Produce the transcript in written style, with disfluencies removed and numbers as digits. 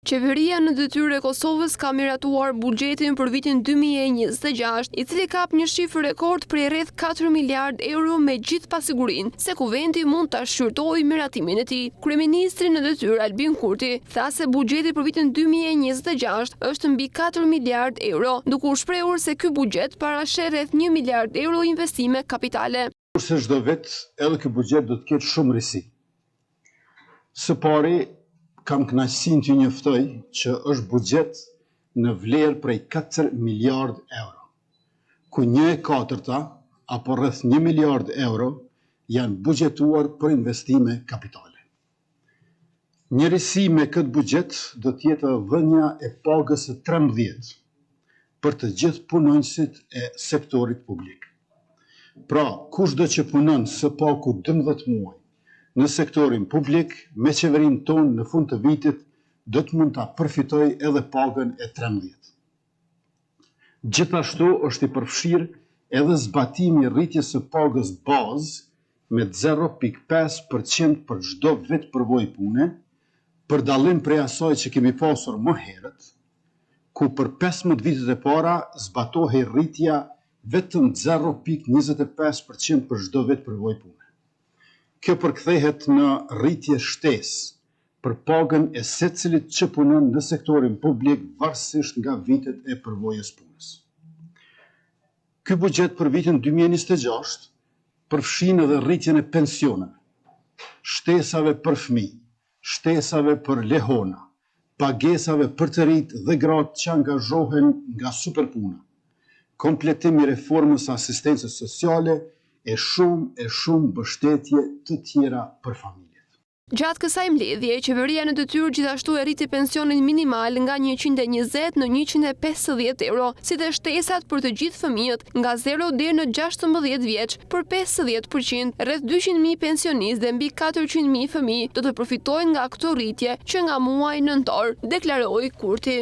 Qeveria në detyrë e Kosovës ka miratuar buxhetin për vitin 2026, i cili kap një shifër rekord prej rreth 4 miliard euro me gjithë pasigurinë se Kuvendit mund ta shqyrtojë miratimin e tij. Kryeministri në detyrë Albin Kurti tha se buxheti për vitin 2026 është mbi 4 miliard euro, duke u shprehur se ky buxhet parasheh rreth 1 miliard euro investime kapitale. Kurse çdo vit edhe ky buxhet do të ketë shumë risi. Së pari kam kënaqësinë t'ju njoftoj që është buxhet në vlerë prej 4 miliard euro, ku 1/4 apo rreth 1 miliard euro janë buxhetuar për investime kapitale. Një risi me këtë buxhet do t'jetë dhënia e pagës së 13 për të gjithë punonjësit e sektorit publik. Pra, kushdo që punon së paku 12 muaj në sektorin publik, me qeverinë tonë në fund të vitit, do të mund ta përfitoj edhe pagën e 13. Gjithashtu është i përfshirë edhe zbatimi i rritjes së pagës bazë me 0.5% për çdo vit përvojë pune, për dallim prej asaj që kemi pasur më herët, ku për 15 vitet e para zbatohej rritja vetëm 0.25% për çdo vit përvojë pune. Kjo përkthehet në rritje shtesë për pagën e secilit që punon në sektorin publik varësisht nga vitet e përvojës punës. Ky buxhet për vitin 2026 përfshin edhe rritjen e pensioneve, shtesave për fëmijë, shtesave për lehona, pagesave për të rinjt dhe gratë që angazhohen nga superpuna, kompletim i reformës së asistencës sociale e shumë mbështetje të tjera për familjet. Gjatë kësaj mbledhje, qeveria në detyrë gjithashtu e rriti pensionin minimal nga 120 në 150 euro, si dhe shtesat për të gjithë fëmijët nga 0 deri në 16 vjeç për 50%, rreth 200.000 pensionistë dhe mbi 400.000 fëmijë do të përfitojnë nga këto rritje që nga muaji nëntor, deklaroi Kurti.